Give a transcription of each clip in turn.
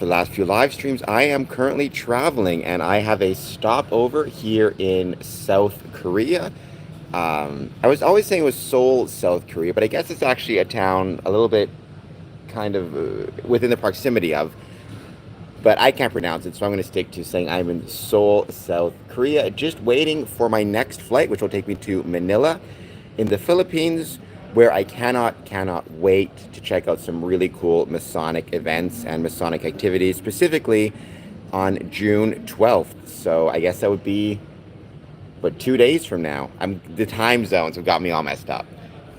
the last few live streams, I am currently traveling and I have a stopover here in South Korea. I was always saying it was Seoul, South Korea, but I guess it's actually a town a little bit kind of within the proximity of, but I can't pronounce it, so I'm going to stick to saying I'm in Seoul, South Korea, just waiting for my next flight, which will take me to Manila in the Philippines, where I cannot wait to check out some really cool Masonic events and Masonic activities, specifically on June 12th. So I guess that would be, but 2 days from now. The time zones have got me all messed up.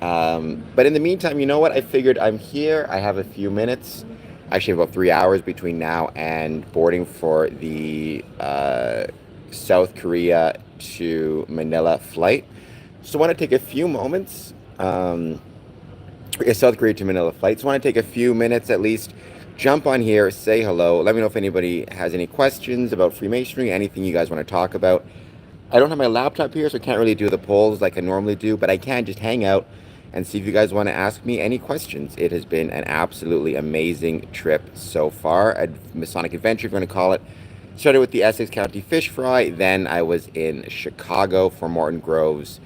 But in the meantime, you know what? I figured I'm here. I have a few minutes. Actually, about 3 hours between now and boarding for the South Korea to Manila flight. So I want to take a few moments. South Korea to Manila flight. So I want to take a few minutes at least. Jump on here, say hello. Let me know if anybody has any questions about Freemasonry, anything you guys want to talk about. I don't have my laptop here, so I can't really do the polls like I normally do, but I can just hang out and see if you guys want to ask me any questions. It has been an absolutely amazing trip so far, a Masonic adventure, if you want to call it. Started with the Essex County Fish Fry, then I was in Chicago for Morton Grove's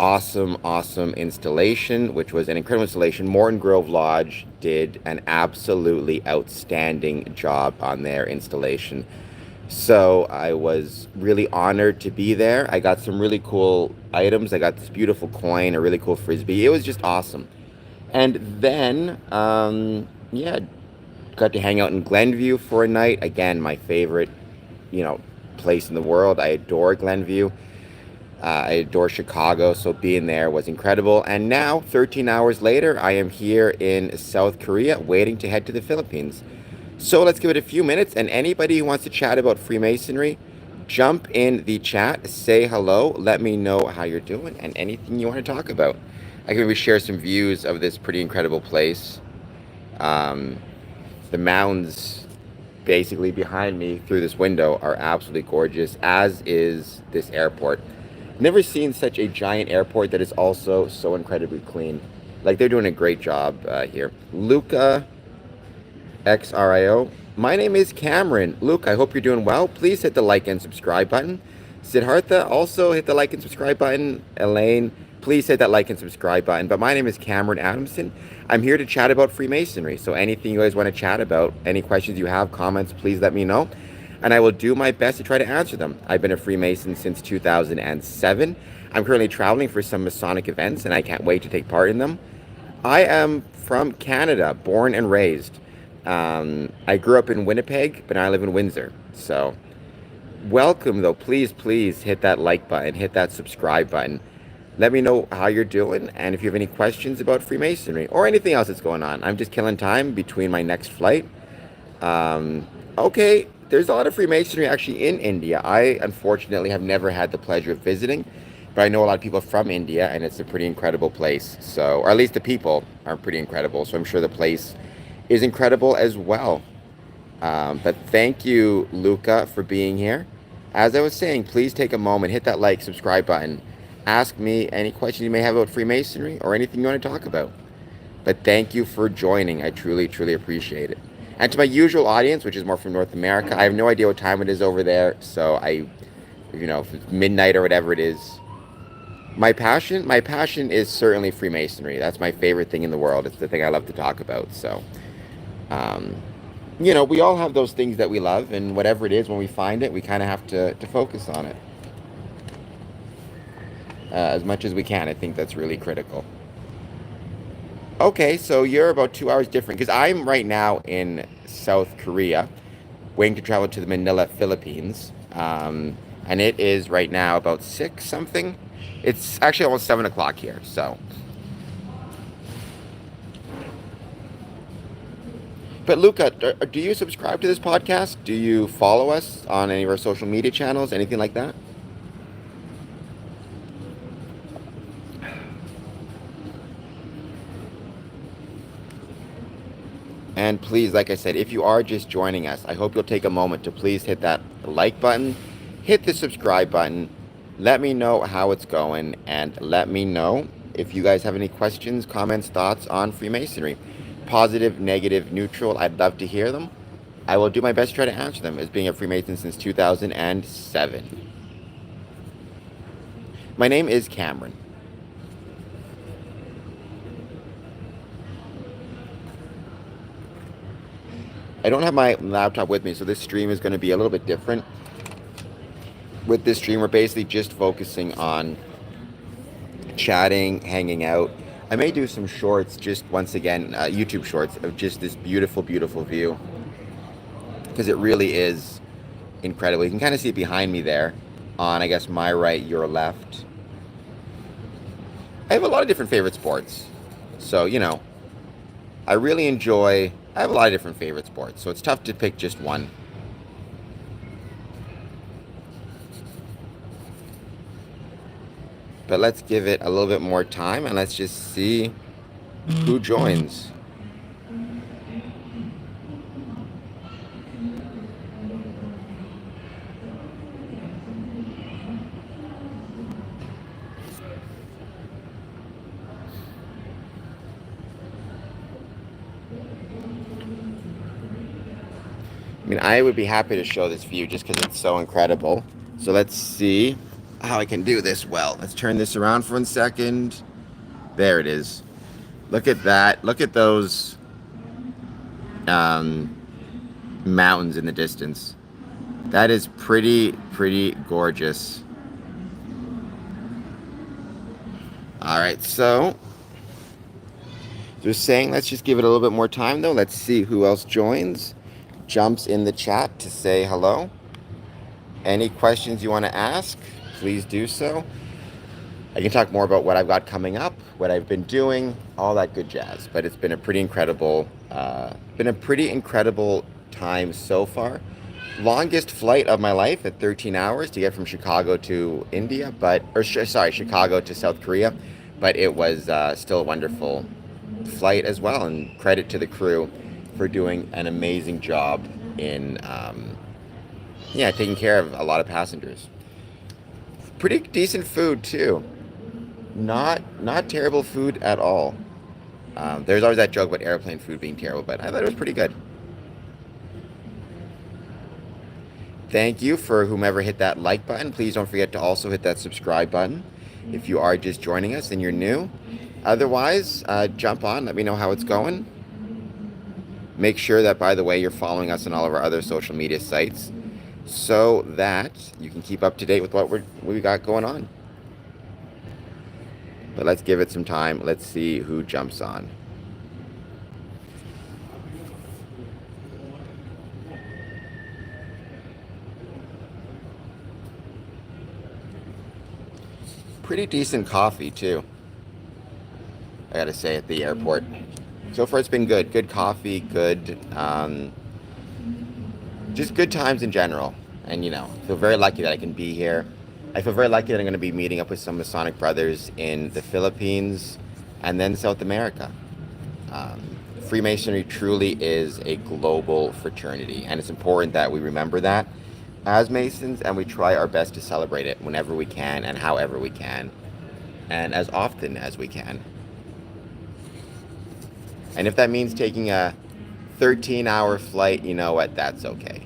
awesome installation, which was an incredible installation. Morton Grove Lodge did an absolutely outstanding job on their installation. So I was really honored to be there. I got some really cool items. I got this beautiful coin, a really cool frisbee. It was just awesome. And then, yeah, got to hang out in Glenview for a night. Again, my favorite, place in the world. I adore Glenview. I adore Chicago, so being there was incredible. And now, 13 hours later, I am here in South Korea waiting to head to the Philippines. So let's give it a few minutes, and anybody who wants to chat about Freemasonry, jump in the chat, say hello, let me know how you're doing, and anything you want to talk about. I can maybe share some views of this pretty incredible place. The mountains basically behind me through this window are absolutely gorgeous, as is this airport. Never seen such a giant airport that is also so incredibly clean. Like, they're doing a great job here. Luca XRIO. My name is Cameron. Luke, I hope you're doing well. Please hit the like and subscribe button. Siddhartha, also hit the like and subscribe button. Elaine, please hit that like and subscribe button. But my name is Cameron Adamson. I'm here to chat about Freemasonry. So anything you guys want to chat about, any questions you have, comments, please let me know. And I will do my best to try to answer them. I've been a Freemason since 2007. I'm currently traveling for some Masonic events, and I can't wait to take part in them. I am from Canada, born and raised. I grew up in Winnipeg, but now I live in Windsor. So welcome, though. Please hit that like button, hit that subscribe button. Let me know how you're doing, and if you have any questions about Freemasonry or anything else that's going on. I'm just killing time between my next flight. Okay, there's a lot of Freemasonry actually in India. I unfortunately have never had the pleasure of visiting, but I know a lot of people from India, and it's a pretty incredible place. So, or at least the people are pretty incredible. So I'm sure the place is incredible as well. But thank you, Luca, for being here. As I was saying, please take a moment, hit that like, subscribe button. Ask me any questions you may have about Freemasonry or anything you want to talk about. But thank you for joining. I truly appreciate it. And to my usual audience, which is more from North America, I have no idea what time it is over there. So if it's midnight or whatever it is. My passion is certainly Freemasonry. That's my favorite thing in the world. It's the thing I love to talk about. So, we all have those things that we love, and whatever it is, when we find it, we kind of have to focus on it as much as we can. I think that's really critical. Okay, so you're about 2 hours different, because I'm right now in South Korea, waiting to travel to the Manila, Philippines, and it is right now about 6 something. It's actually almost 7 o'clock here, so. But Luca, do you subscribe to this podcast? Do you follow us on any of our social media channels, anything like that? And please, like I said, if you are just joining us, I hope you'll take a moment to please hit that like button, hit the subscribe button, let me know how it's going, and let me know if you guys have any questions, comments, thoughts on Freemasonry. Positive, negative, neutral. I'd love to hear them. I will do my best to try to answer them, as being a Freemason since 2007. My name is Cameron. I don't have my laptop with me, so this stream is going to be a little bit different. With this stream, we're basically just focusing on chatting, hanging out. I may do some shorts, just once again, YouTube shorts of just this beautiful, beautiful view, because it really is incredible. You can kind of see it behind me there on, I guess, my right, your left. I have a lot of different favorite sports. So, I have a lot of different favorite sports, so it's tough to pick just one. But let's give it a little bit more time and let's just see who joins. I mean, I would be happy to show this view just because it's so incredible. So let's see how I can do this well. Let's turn this around for 1 second. There it is. Look at that. Look at those mountains in the distance. That is pretty gorgeous. All right, so just saying, let's just give it a little bit more time though. Let's see who else joins. Jumps in the chat to say hello. Any questions you want to ask, please do so. I can talk more about what I've got coming up, what I've been doing, all that good jazz. But it's been a pretty incredible time so far. Longest flight of my life at 13 hours to get from Chicago to India, Chicago to South Korea. But it was still a wonderful flight as well, and credit to the crew for doing an amazing job in taking care of a lot of passengers. Pretty decent food too. Not terrible food at all. There's always that joke about airplane food being terrible, but I thought it was pretty good. Thank you for whomever hit that like button. Please don't forget to also hit that subscribe button if you are just joining us and you're new. Otherwise, jump on, let me know how it's going. Make sure that, by the way, you're following us on all of our other social media sites so that you can keep up to date with what we got going on. But let's give it some time. Let's see who jumps on. Pretty decent coffee, too, I gotta say, at the airport. So far, it's been good. Good coffee, good, just good times in general. And, I feel very lucky that I can be here. I feel very lucky that I'm going to be meeting up with some Masonic brothers in the Philippines and then South America. Freemasonry truly is a global fraternity, and it's important that we remember that as Masons, and we try our best to celebrate it whenever we can and however we can, and as often as we can. And if that means taking a 13-hour flight, you know what? That's okay.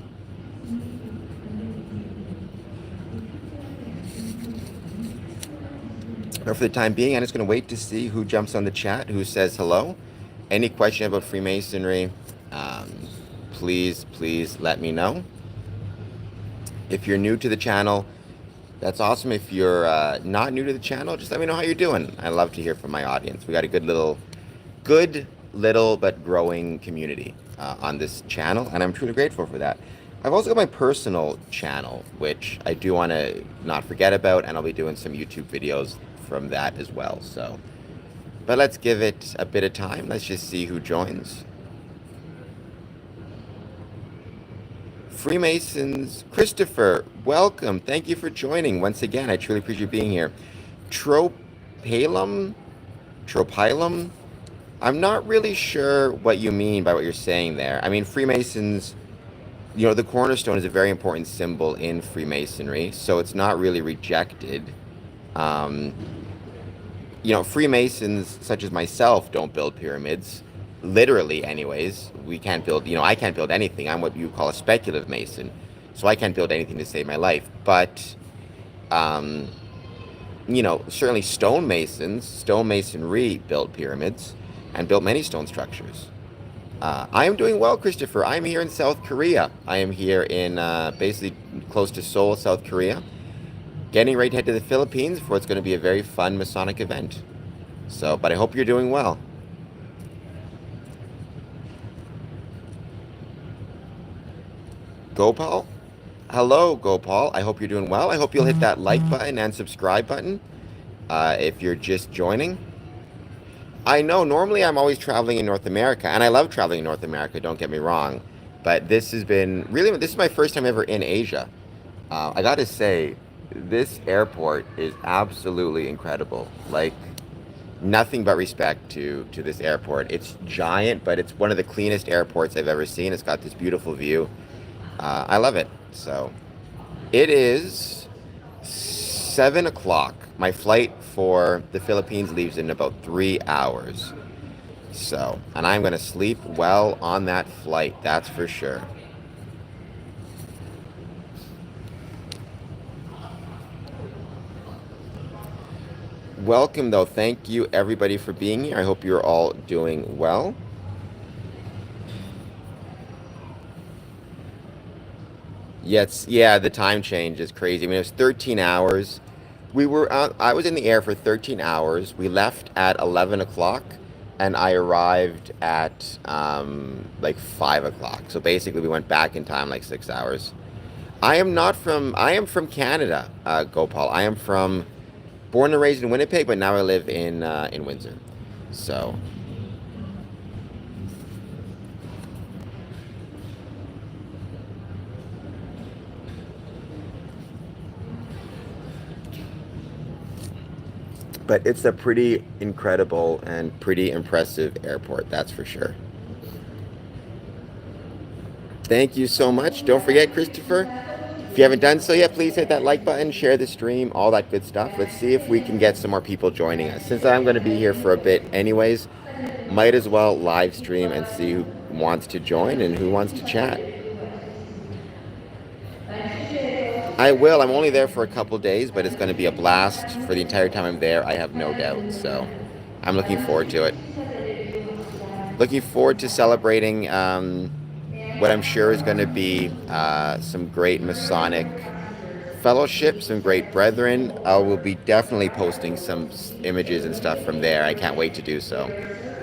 But for the time being, I'm just going to wait to see who jumps on the chat, who says hello. Any question about Freemasonry, please let me know. If you're new to the channel, that's awesome. If you're not new to the channel, just let me know how you're doing. I love to hear from my audience. We got a good little but growing community on this channel, and I'm truly grateful for that. I've also got my personal channel, which I do want to not forget about, and I'll be doing some YouTube videos from that as well. So, but let's give it a bit of time. Let's just see who joins. Freemasons, Christopher, welcome. Thank you for joining once again. I truly appreciate being here. Tropilum. I'm not really sure what you mean by what you're saying there. I mean, Freemasons, the cornerstone is a very important symbol in Freemasonry, so it's not really rejected. Freemasons, such as myself, don't build pyramids. literally anyways, we can't build, I can't build anything. I'm what you call a speculative mason. So I can't build anything to save my life. But, um, certainly stonemasonry built pyramids and built many stone structures. I am doing well, Christopher. I am here in South Korea. I am here in basically close to Seoul, South Korea, getting ready to head to the Philippines for what's going to be a very fun Masonic event. So, but I hope you're doing well. Gopal? Hello, Gopal. I hope you're doing well. I hope you'll hit that like button and subscribe button if you're just joining. I know normally I'm always traveling in North America, and I love traveling in North America, don't get me wrong. But this is my first time ever in Asia. I got to say, this airport is absolutely incredible. Like, nothing but respect to this airport. It's giant, but it's one of the cleanest airports I've ever seen. It's got this beautiful view. I love it. So, it is 7 o'clock. My flight for the Philippines leaves in about 3 hours. So, and I'm going to sleep well on that flight, that's for sure. Welcome, though. Thank you, everybody, for being here. I hope you're all doing well. Yes, yeah, the time change is crazy. I mean, it was 13 hours. I was in the air for 13 hours. We left at 11 o'clock, and I arrived at like 5 o'clock. So basically, we went back in time like 6 hours. I am from Canada, Gopal. I am born and raised in Winnipeg, but now I live in Windsor. So, but it's a pretty incredible and pretty impressive airport, that's for sure. Thank you so much. Don't forget, Christopher, if you haven't done so yet, please hit that like button, share the stream, all that good stuff. Let's see if we can get some more people joining us. Since I'm going to be here for a bit anyways, might as well live stream and see who wants to join and who wants to chat. I will. I'm only there for a couple days, but it's going to be a blast for the entire time I'm there. I have no doubt. So I'm looking forward to it. Looking forward to celebrating what I'm sure is going to be some great Masonic fellowship, some great brethren. I will be definitely posting some images and stuff from there. I can't wait to do so.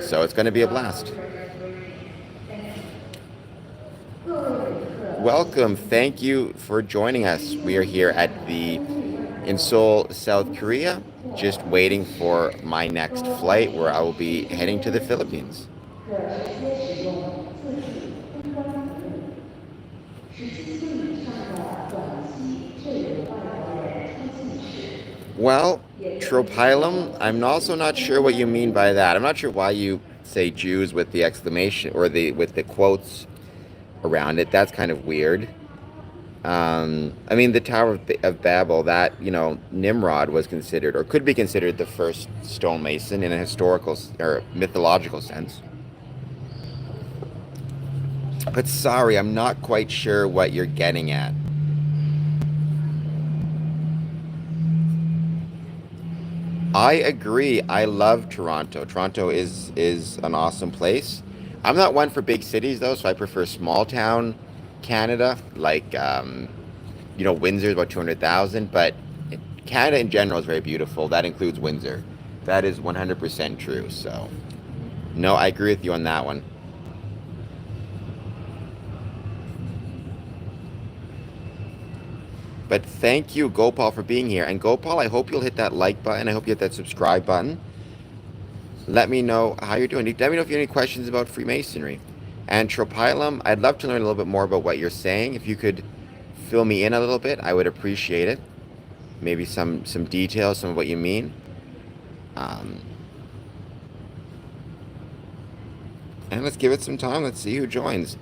So it's going to be a blast. Welcome. Thank you for joining us. We are here in Seoul, South Korea, just waiting for my next flight where I will be heading to the Philippines. Well, tropilum, I'm also not sure what you mean by that. I'm not sure why you say Jews with the exclamation or with the quotes around it. That's kind of weird. I mean, the Tower of Babel, that, Nimrod was considered or could be considered the first stonemason in a historical or mythological sense. But sorry, I'm not quite sure what you're getting at. I agree. I love Toronto. Toronto is an awesome place. I'm not one for big cities though, so I prefer small town Canada, like Windsor is about 200,000, but Canada in general is very beautiful. That includes Windsor. That is 100% true. So, no, I agree with you on that one. But thank you, Gopal, for being here. And Gopal, I hope you'll hit that like button. I hope you hit that subscribe button. Let me know how you're doing. Let me know if you have any questions about Freemasonry. And Tropilum, I'd love to learn a little bit more about what you're saying. If you could fill me in a little bit, I would appreciate it. Maybe some details, some of what you mean. And let's give it some time. Let's see who joins.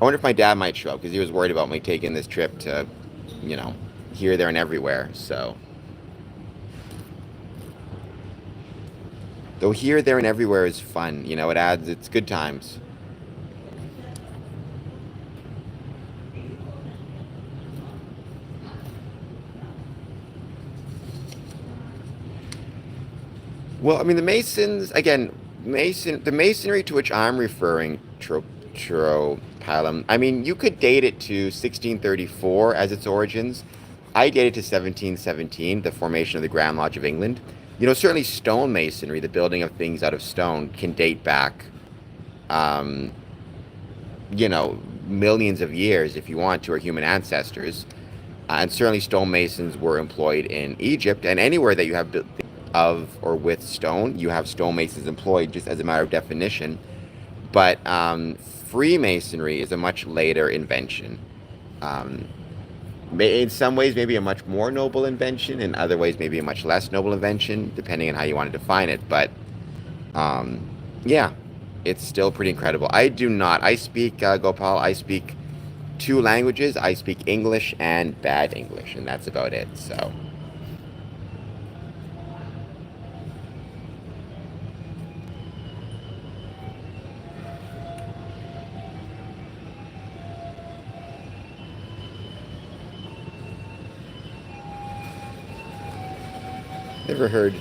I wonder if my dad might show up because he was worried about me taking this trip to, here, there, and everywhere. So Though here, there, and everywhere is fun. You know, it's good times. Well, I mean, the Masons, again, the masonry to which I'm referring, Tropilum, I mean, you could date it to 1634 as its origins. I date it to 1717, the formation of the Grand Lodge of England. You know, certainly stonemasonry, the building of things out of stone, can date back, um, you know, millions of years, if you want, to our human ancestors. And certainly stonemasons were employed in Egypt, and anywhere that you have of or with stone, you have stonemasons employed just as a matter of definition. But Freemasonry is a much later invention. Um, in some ways, maybe a much more noble invention. In other ways, maybe a much less noble invention, depending on how you want to define it. But um, yeah, it's still pretty incredible. I do not. I speak Gopal. I speak two languages. I speak English and bad English, and that's about it. So. Never heard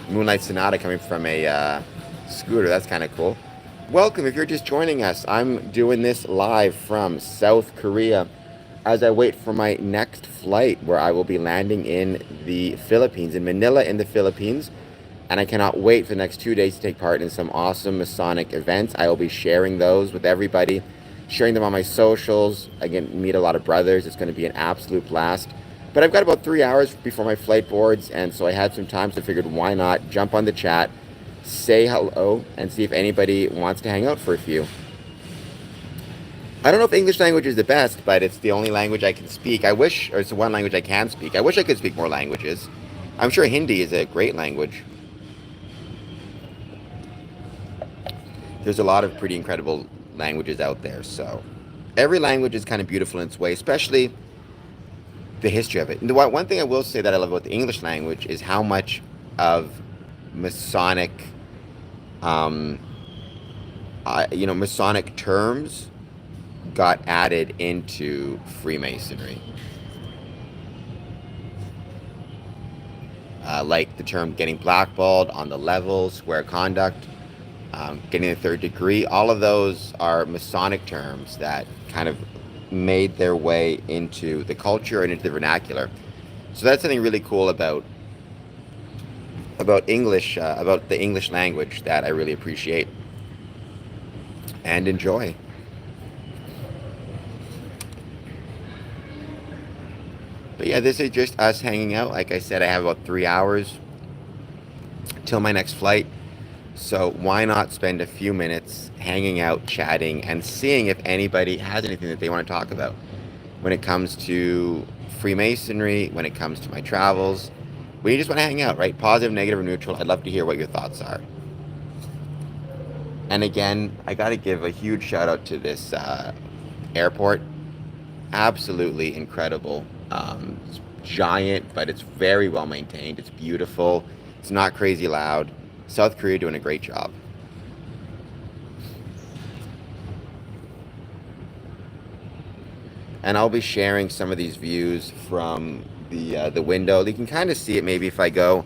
Moonlight Sonata coming from a scooter. That's kind of cool. Welcome if you're just joining us. I'm doing this live from South Korea as I wait for my next flight where I will be landing in the Philippines, in Manila in the Philippines. And I cannot wait for the next 2 days to take part in some awesome Masonic events. I will be sharing those with everybody, sharing them on my socials. Again, meet a lot of brothers. It's going to be an absolute blast. But I've got about 3 hours before my flight boards, and so I had some time, so I figured why not jump on the chat, say hello, and see if anybody wants to hang out for a few. I don't know if English language is the best, but it's the only language I can speak. I wish, or it's the one language I can speak. I wish I could speak more languages. I'm sure Hindi is a great language. There's a lot of pretty incredible languages out there, so every language is kind of beautiful in its way, especially the history of it. And the one thing I will say that I love about the English language is how much of Masonic, Masonic terms got added into Freemasonry. Like the term getting blackballed, on the level, square conduct, getting the third degree. All of those are Masonic terms that kind of made their way into the culture and into the vernacular. So that's something really cool about English, about the English language that I really appreciate and enjoy. But yeah, this is just us hanging out. Like I said, I have about 3 hours till my next flight. So why not spend a few minutes hanging out, chatting, and seeing if anybody has anything that they want to talk about when it comes to Freemasonry, when it comes to my travels. When you just want to hang out, right? Positive, negative, or neutral. I'd love to hear what your thoughts are. And again, I got to give a huge shout out to this airport. Absolutely incredible. It's giant, but it's very well maintained. It's beautiful. It's not crazy loud. South Korea doing a great job. And I'll be sharing some of these views from the window. You can kind of see it maybe if I go,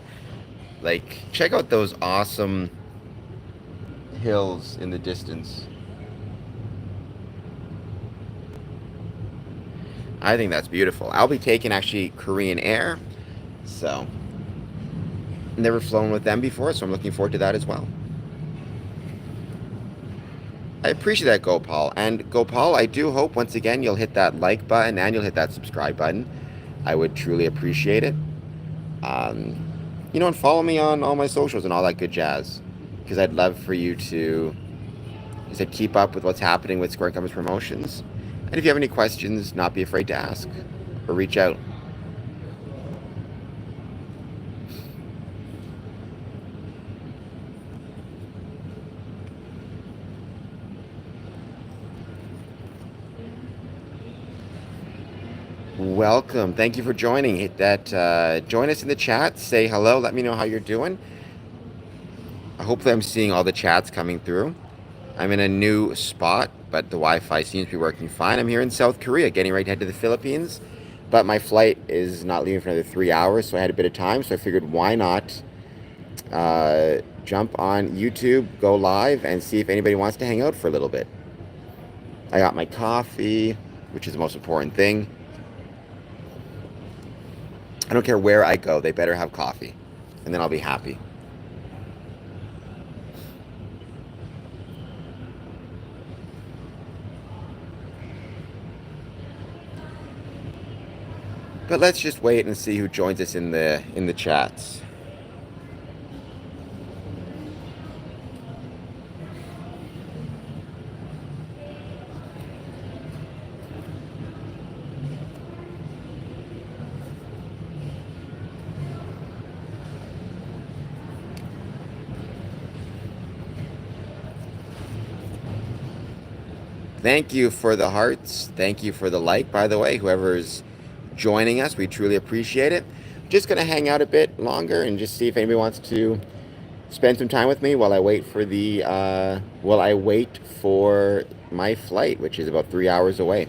like, check out those awesome hills in the distance. I think that's beautiful. I'll be taking actually Korean Air, so never flown with them before, so I'm looking forward to that as well. I appreciate that, Gopal. And Gopal, I do hope once again you'll hit that like button and you'll hit that subscribe button. I would truly appreciate it. And follow me on all my socials and all that good jazz, because I'd love for you to, as I said, keep up with what's happening with Square Compass Promotions. And if you have any questions, not be afraid to ask or reach out. Welcome. Thank you for joining. Hit that. Join us in the chat. Say hello. Let me know how you're doing. I hope hopefully I'm seeing all the chats coming through. I'm in a new spot, but the Wi-Fi seems to be working fine. I'm here in South Korea, getting ready to head to the Philippines, but my flight is not leaving for another 3 hours, so I had a bit of time. So I figured, why not jump on YouTube, go live, and see if anybody wants to hang out for a little bit. I got my coffee, which is the most important thing. I don't care where I go, they better have coffee, and then I'll be happy. But let's just wait and see who joins us in the chats. Thank you for the hearts. Thank you for the like, by the way, whoever's joining us. We truly appreciate it. Just going to hang out a bit longer and just see if anybody wants to spend some time with me while I wait for my flight, which is about 3 hours away.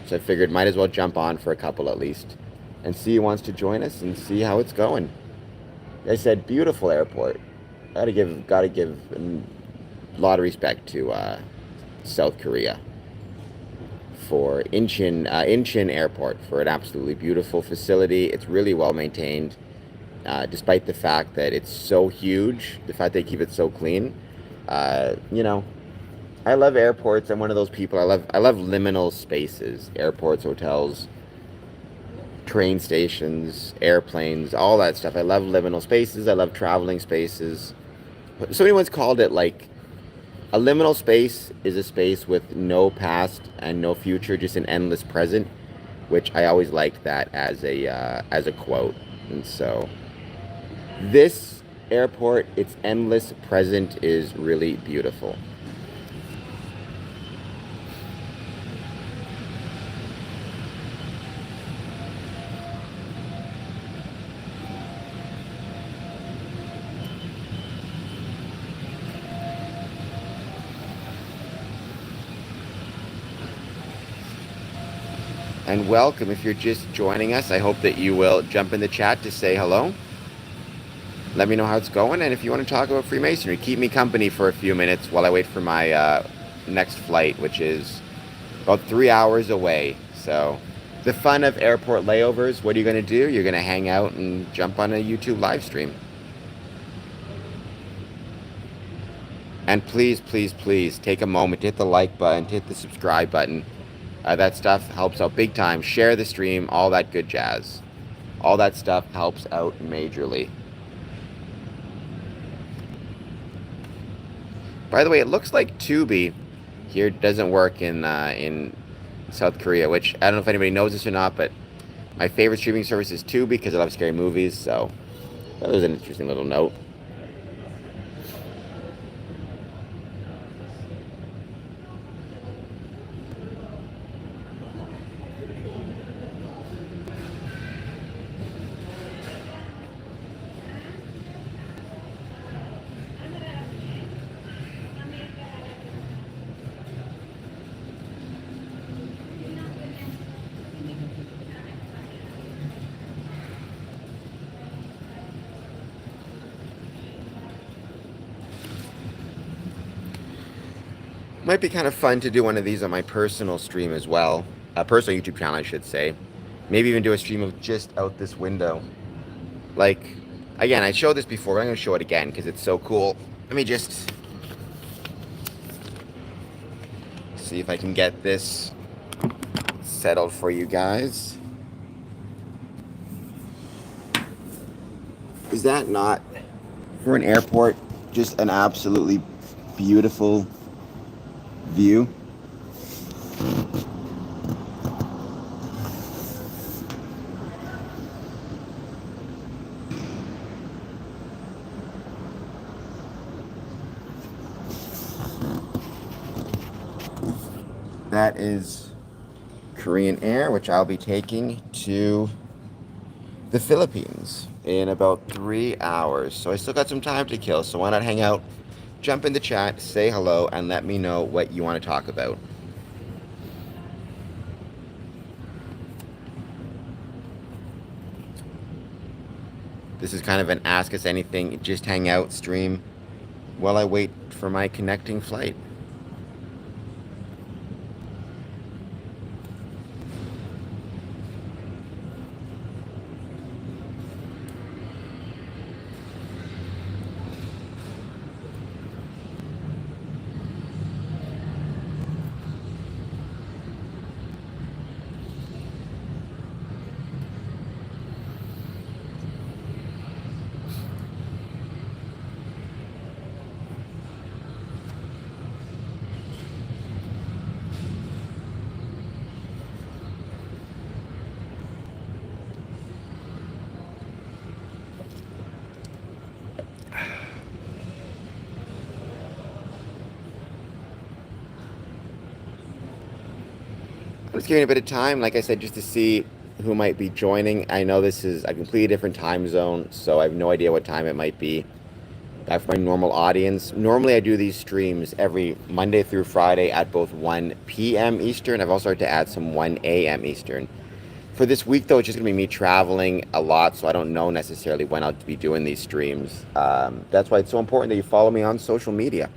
So I figured might as well jump on for a couple at least and see who wants to join us and see how it's going. I said beautiful airport. Gotta give a lot of respect to South Korea for Incheon Airport for an absolutely beautiful facility. It's really well maintained, despite the fact that it's so huge. The fact they keep it so clean. You know, I love airports. I'm one of those people. I love liminal spaces, airports, hotels, train stations, airplanes, all that stuff. I love liminal spaces. I love traveling spaces. Somebody once called it like a liminal space is a space with no past and no future, just an endless present, which I always liked that as a quote. And so this airport, its endless present is really beautiful. And welcome if you're just joining us. I hope that you will jump in the chat to say hello. Let me know how it's going, and if you want to talk about Freemasonry, keep me company for a few minutes while I wait for my next flight, which is about 3 hours away. So the fun of airport layovers, what are you going to do? You're going to hang out and jump on a YouTube live stream. And please, please, please take a moment to hit the like button, to hit the subscribe button. That stuff helps out big time. Share the stream, all that good jazz. All that stuff helps out majorly. By the way, it looks like Tubi here doesn't work in South Korea, which I don't know if anybody knows this or not, but my favorite streaming service is Tubi because I love scary movies, so that was an interesting little note. Might be kind of fun to do one of these on my personal stream as well. A personal YouTube channel, I should say. Maybe even do a stream of just out this window. Like, again, I showed this before, but I'm going to show it again because it's so cool. Let me just see if I can get this settled for you guys. Is that not, for an airport, just an absolutely beautiful view? That is Korean Air, which I'll be taking to the Philippines in about 3 hours. So I still got some time to kill. So why not hang out, jump in the chat, say hello, and let me know what you want to talk about. This is kind of an ask us anything, just hang out stream while I wait for my connecting flight. I'm just giving it a bit of time, like I said, just to see who might be joining. I know this is a completely different time zone, so I have no idea what time it might be. Back for my normal audience. Normally I do these streams every Monday through Friday at both 1 p.m. Eastern. I've also started to add some 1 a.m. Eastern. For this week, though, it's just going to be me traveling a lot, so I don't know necessarily when I'll be doing these streams. That's why it's so important that you follow me on social media,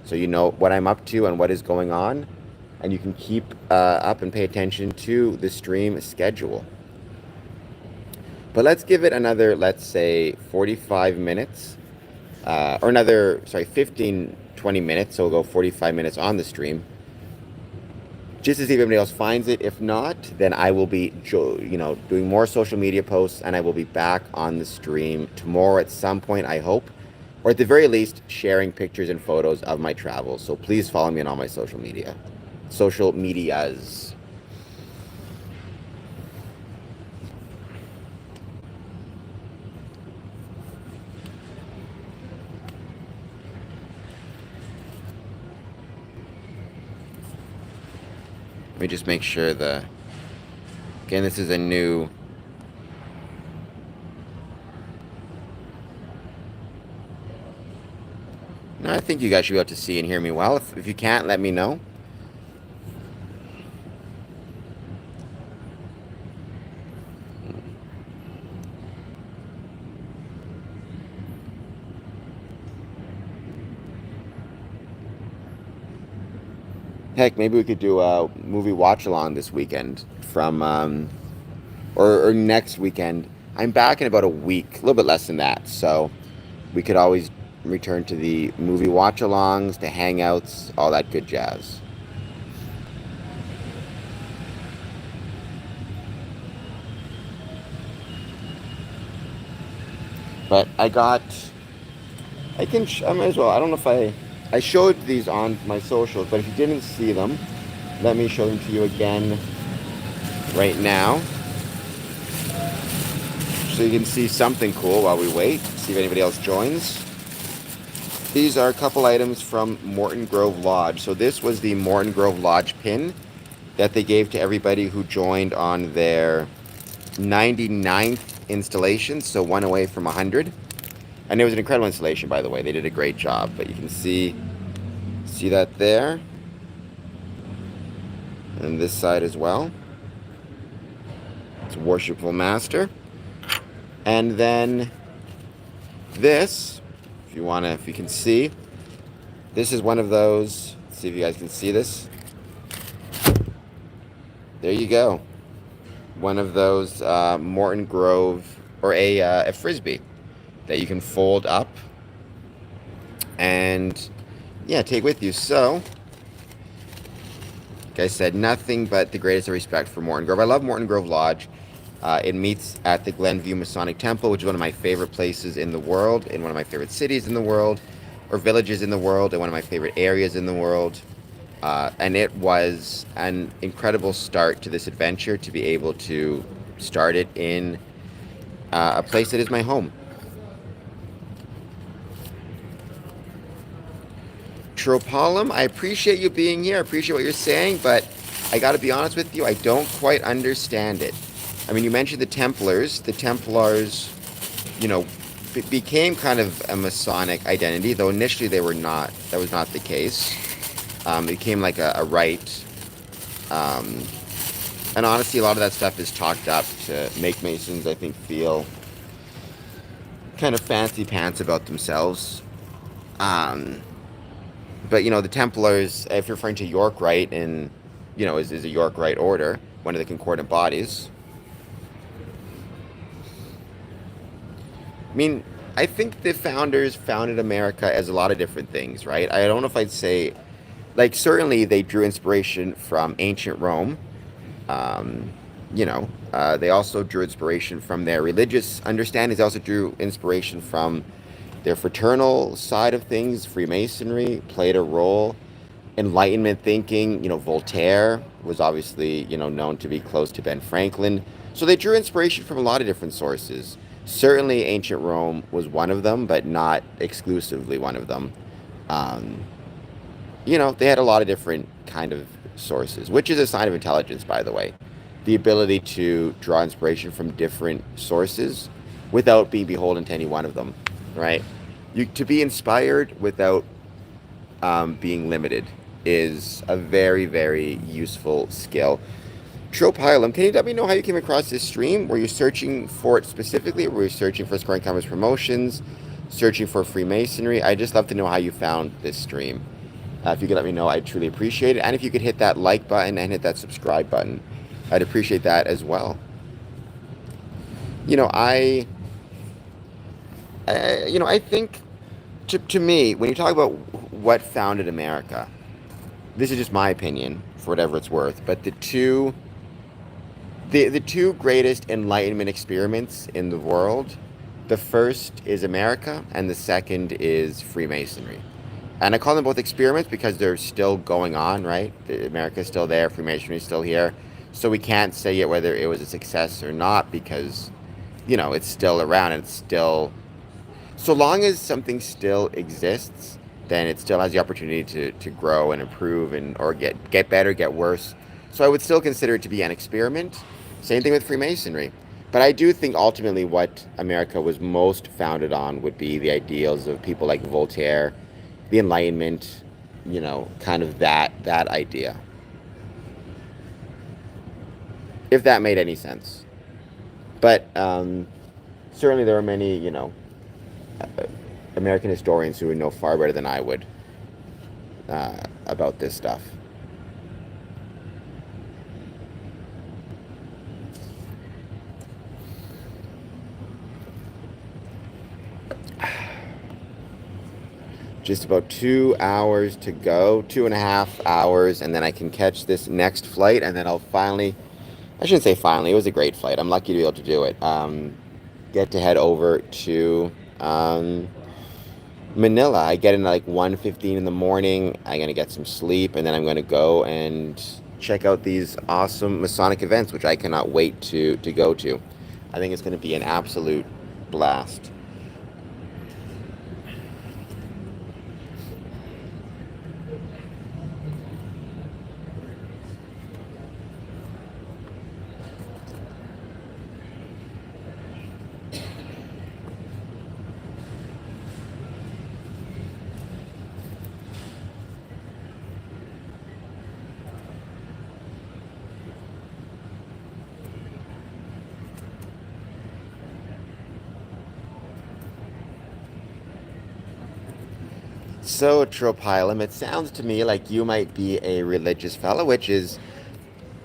so you know what I'm up to and what is going on, and you can keep up and pay attention to the stream schedule. But let's give it another, let's say, 45 minutes, or another, 15, 20 minutes, so we'll go 45 minutes on the stream, just to see if anybody else finds it. If not, then I will be, doing more social media posts, and I will be back on the stream tomorrow at some point, I hope, or at the very least, sharing pictures and photos of my travels. So please follow me on all my social medias. Let me just make sure again, this is a new, no, I think you guys should be able to see and hear me well. If you can't, let me know. Heck, maybe we could do a movie watch along this weekend or next weekend. I'm back in about a week, a little bit less than that. So we could always return to the movie watch alongs, the hangouts, all that good jazz. But I might as well. I don't know if I showed these on my socials, but if you didn't see them, let me show them to you again right now, so you can see something cool while we wait, see if anybody else joins. These are a couple items from Morton Grove Lodge. So this was the Morton Grove Lodge pin that they gave to everybody who joined on their 99th installation, so one away from 100. And it was an incredible installation, by the way. They did a great job, but you can see that there, and this side as well. It's Worshipful Master. And then this, if you can see, this is one of those. Let's see if you guys can see this. There you go. One of those Morton Grove, or a frisbee that you can fold up and take with you. So, like I said, nothing but the greatest of respect for Morton Grove. I love Morton Grove Lodge. It meets at the Windsor Masonic Temple, which is one of my favorite places in the world, in one of my favorite cities in the world, or villages in the world, and one of my favorite areas in the world. And it was an incredible start to this adventure to be able to start it in a place that is my home. Tropolum, I appreciate you being here. I appreciate what you're saying, but I got to be honest with you, I don't quite understand it. I mean, you mentioned the Templars. The Templars, you know, became kind of a Masonic identity, though initially they were not. That was not the case. It became like a rite. Um, and honestly, a lot of that stuff is chalked up to make Masons, I think, feel kind of fancy pants about themselves. Um, but the Templars, if you're referring to York Rite, and is a York Rite order, one of the concordant bodies. I mean, I think the founders founded America as a lot of different things, right? I don't know if I'd say, like, certainly they drew inspiration from ancient Rome. Um, they also drew inspiration from their religious understandings. They also drew inspiration from their fraternal side of things. Freemasonry played a role. Enlightenment thinking, Voltaire was obviously, known to be close to Ben Franklin. So they drew inspiration from a lot of different sources. Certainly, ancient Rome was one of them, but not exclusively one of them. Um, they had a lot of different kind of sources, which is a sign of intelligence, by the way. The ability to draw inspiration from different sources without being beholden to any one of them, right? To be inspired without being limited is a very, very useful skill. Tropilum, can you let me know how you came across this stream? Were you searching for it specifically, or were you searching for Scoring Commerce Promotions, searching for Freemasonry? I'd just love to know how you found this stream. If you could let me know, I'd truly appreciate it. And if you could hit that like button and hit that subscribe button, I'd appreciate that as well. I think to me, when you talk about what founded America, this is just my opinion for whatever it's worth, but the two greatest Enlightenment experiments in the world, the first is America and the second is Freemasonry. And I call them both experiments because they're still going on, right? America's still there, Freemasonry is still here. So we can't say yet whether it was a success or not because, it's still around and it's still. So long as something still exists, then it still has the opportunity to grow and improve or get better, get worse. So I would still consider it to be an experiment. Same thing with Freemasonry. But I do think ultimately what America was most founded on would be the ideals of people like Voltaire, the Enlightenment, kind of that idea. If that made any sense. But certainly there are many, American historians who would know far better than I would about this stuff. Just about 2 hours to go, 2.5 hours, and then I can catch this next flight, and then I'll finally, I shouldn't say finally, it was a great flight. I'm lucky to be able to do it. Get to head over to Manila. I get in at like 1:15 in the morning. I'm going to get some sleep, and then I'm going to go and check out these awesome Masonic events, which I cannot wait to go to. I think it's going to be an absolute blast. So, Tropilum, it sounds to me like you might be a religious fellow, which is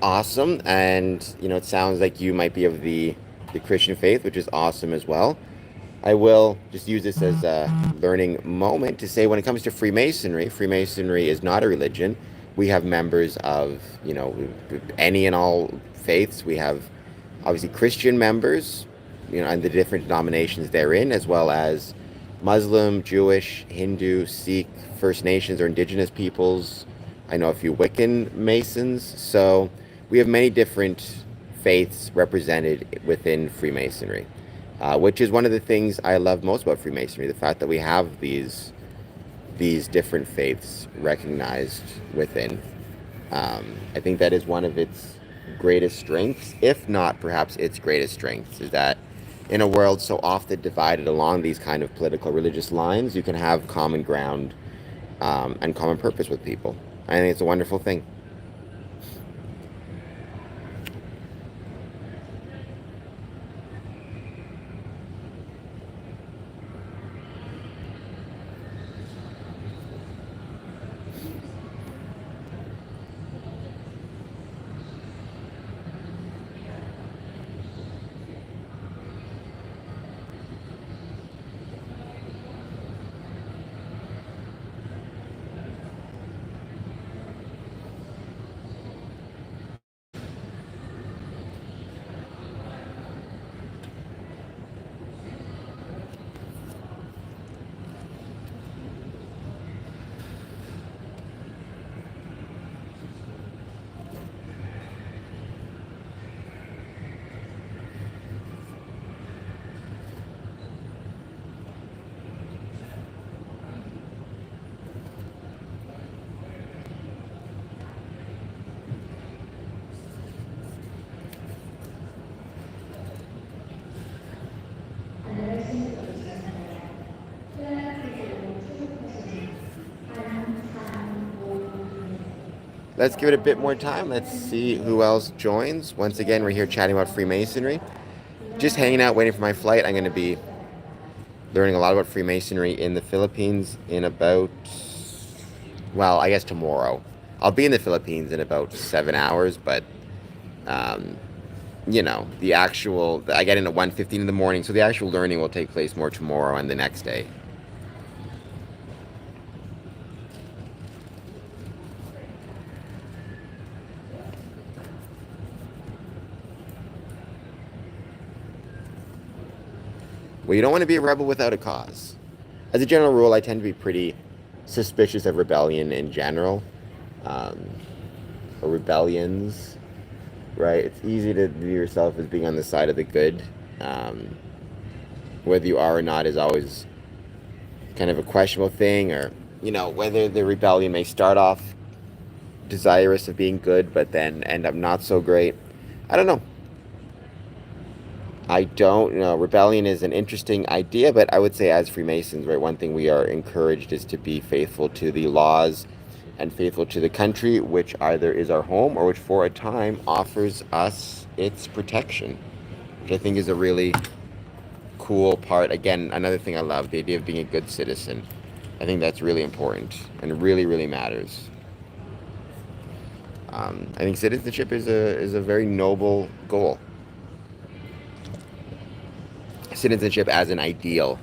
awesome. And, it sounds like you might be of the Christian faith, which is awesome as well. I will just use this as a learning moment to say when it comes to Freemasonry, Freemasonry is not a religion. We have members of, any and all faiths. We have obviously Christian members, and the different denominations therein, as well as Muslim, Jewish, Hindu, Sikh, First Nations or Indigenous peoples. I know a few Wiccan Masons. So we have many different faiths represented within Freemasonry, which is one of the things I love most about Freemasonry, the fact that we have these different faiths recognized within. I think that is one of its greatest strengths, if not perhaps its greatest strengths, is that in a world so often divided along these kind of political religious lines, you can have common ground and common purpose with people. I think it's a wonderful thing. Let's give it a bit more time. Let's see who else joins. Once again, we're here chatting about Freemasonry. Just hanging out, waiting for my flight. I'm going to be learning a lot about Freemasonry in the Philippines in about, well, I guess tomorrow. I'll be in the Philippines in about 7 hours, but um, the actual, I get in at 1:15 in the morning, so the actual learning will take place more tomorrow and the next day. Well, you don't want to be a rebel without a cause. As a general rule, I tend to be pretty suspicious of rebellion in general, um, or rebellions, right? It's easy to view yourself as being on the side of the good. Um, Whether you are or not is always kind of a questionable thing, or, whether the rebellion may start off desirous of being good, but then end up not so great. I don't know. I don't know. Rebellion is an interesting idea, but I would say as Freemasons, right, one thing we are encouraged is to be faithful to the laws and faithful to the country, which either is our home or which for a time offers us its protection, which I think is a really cool part. Again, another thing I love, the idea of being a good citizen. I think that's really important and really, really matters. I think citizenship is a very noble goal. Citizenship as an ideal.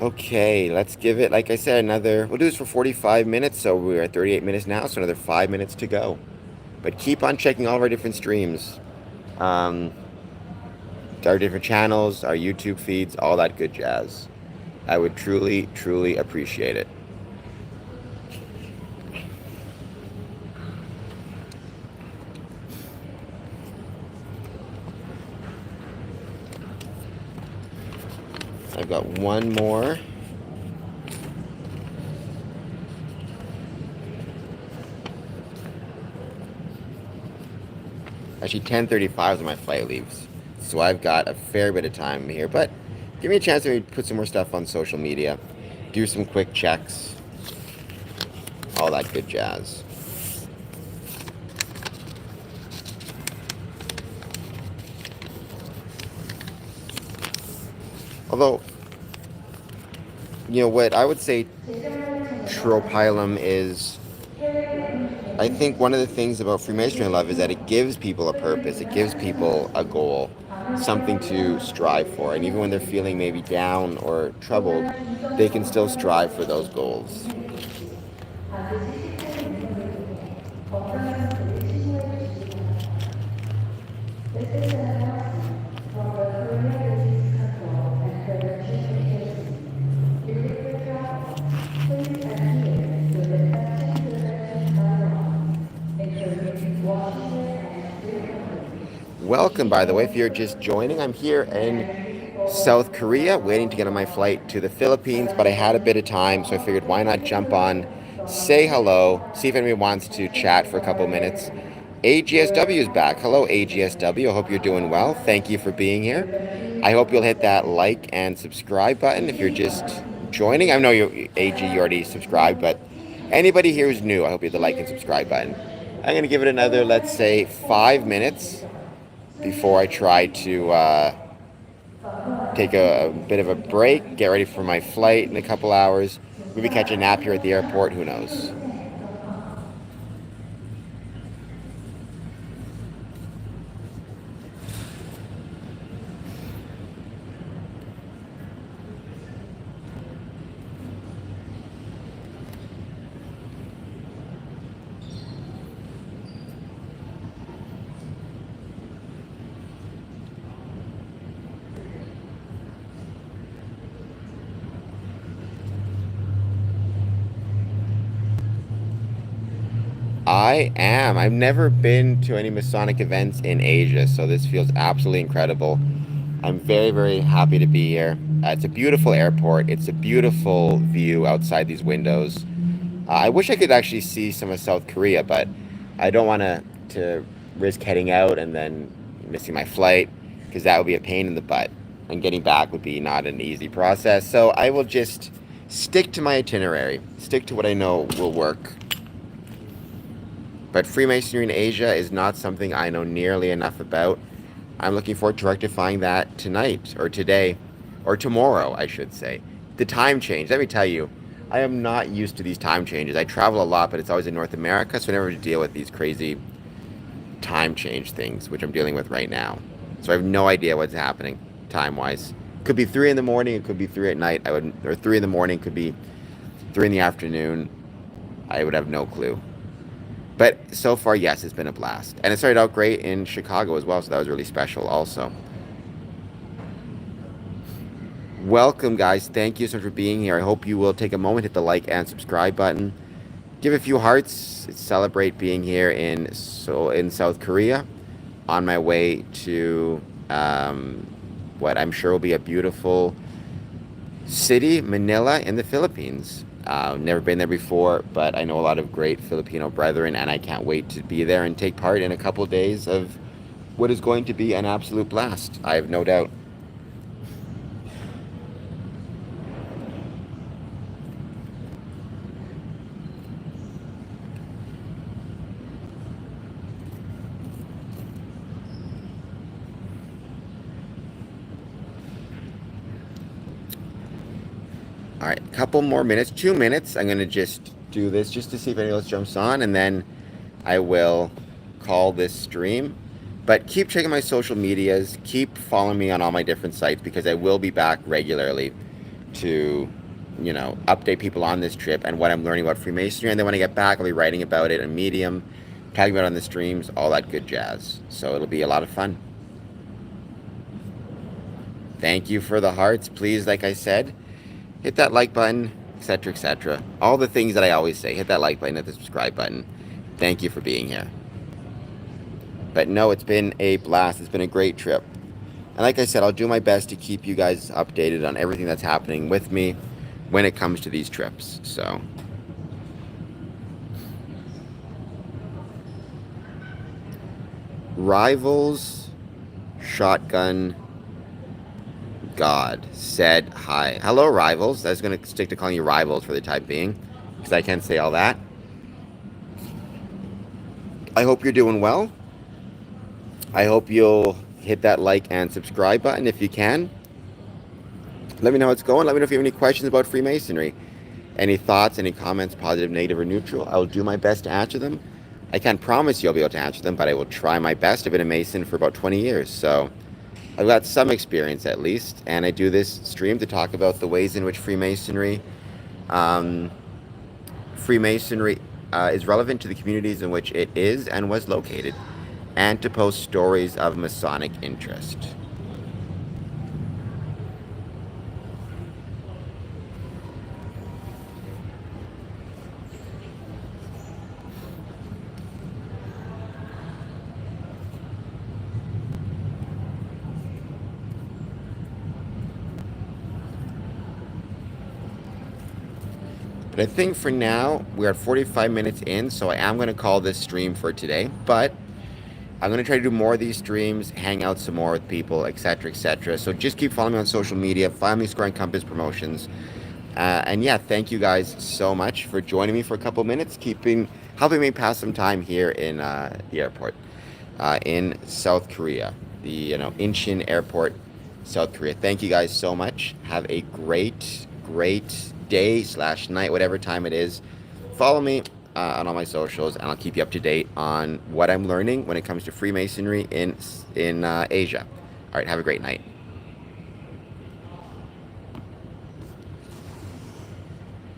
Okay, let's give it, like I said, we'll do this for 45 minutes, so we're at 38 minutes now, so another 5 minutes to go. But keep on checking all of our different streams, um, our different channels, our YouTube feeds, all that good jazz. I would truly, truly appreciate it. I've got one more. Actually, 10:35 is when my flight leaves. So I've got a fair bit of time here. But give me a chance to put some more stuff on social media. Do some quick checks. All that good jazz. Although, what I would say Tropilum is, I think one of the things about Freemasonry I love is that it gives people a purpose. It gives people a goal, something to strive for. And even when they're feeling maybe down or troubled, they can still strive for those goals. Welcome, by the way, if you're just joining. I'm here in South Korea, waiting to get on my flight to the Philippines, but I had a bit of time, so I figured why not jump on, say hello, see if anybody wants to chat for a couple minutes. AGSW is back. Hello, AGSW. I hope you're doing well. Thank you for being here. I hope you'll hit that like and subscribe button if you're just joining. I know you, AG, you already subscribed, but anybody here who's new, I hope you hit the like and subscribe button. I'm going to give it another, let's say, 5 minutes before I try to take a bit of a break, get ready for my flight in a couple hours, maybe catch a nap here at the airport, who knows. I am. I've never been to any Masonic events in Asia, so this feels absolutely incredible. I'm very, very happy to be here. It's a beautiful airport. It's a beautiful view outside these windows. I wish I could actually see some of South Korea, but I don't want to risk heading out and then missing my flight because that would be a pain in the butt, and getting back would be not an easy process. So I will just stick to my itinerary, stick to what I know will work. But Freemasonry in Asia is not something I know nearly enough about. I'm looking forward to rectifying that tonight, or today, or tomorrow, I should say. The time change, let me tell you, I am not used to these time changes. I travel a lot, but it's always in North America, so I never deal with these crazy time change things, which I'm dealing with right now. So I have no idea what's happening time-wise. Could be 3 in the morning, it could be 3 at night, or 3 in the morning, could be 3 in the afternoon. I would have no clue. But so far, yes, it's been a blast. And it started out great in Chicago as well, so that was really special also. Welcome, guys. Thank you so much for being here. I hope you will take a moment, hit the like and subscribe button. Give a few hearts. Celebrate being here in South Korea on my way to what I'm sure will be a beautiful city, Manila, in the Philippines. Never been there before, but I know a lot of great Filipino brethren, and I can't wait to be there and take part in a couple days of what is going to be an absolute blast. I have no doubt. All right, a couple more minutes, 2 minutes. I'm going to just do this just to see if anyone else jumps on, and then I will call this stream. But keep checking my social medias. Keep following me on all my different sites because I will be back regularly to, update people on this trip and what I'm learning about Freemasonry. And then when I get back, I'll be writing about it on Medium, talking about it on the streams, all that good jazz. So it'll be a lot of fun. Thank you for the hearts. Please, like I said, hit that like button, etc., etc. All the things that I always say. Hit that like button, hit the subscribe button. Thank you for being here. But no, it's been a blast. It's been a great trip. And like I said, I'll do my best to keep you guys updated on everything that's happening with me when it comes to these trips. So, Rivals Shotgun God said hi. Hello, Rivals. I was going to stick to calling you Rivals for the time being because I can't say all that. I hope you're doing well. I hope you'll hit that like and subscribe button if you can. Let me know how it's going. Let me know if you have any questions about Freemasonry. Any thoughts, any comments, positive, negative, or neutral. I will do my best to answer them. I can't promise you I'll be able to answer them, but I will try my best. I've been a Mason for about 20 years, so I've got some experience at least, and I do this stream to talk about the ways in which Freemasonry is relevant to the communities in which it is and was located, and to post stories of Masonic interest. But I think for now, we're at 45 minutes in, so I am going to call this stream for today. But I'm going to try to do more of these streams, hang out some more with people, etc., etc. So just keep following me on social media, find me Square and Compass Promotions. And yeah, thank you guys so much for joining me for a couple minutes, helping me pass some time here in the airport in South Korea, the Incheon Airport, South Korea. Thank you guys so much. Have a great day/night, whatever time it is. Follow me on all my socials, and I'll keep you up to date on what I'm learning when it comes to Freemasonry in Asia. All right, have a great night.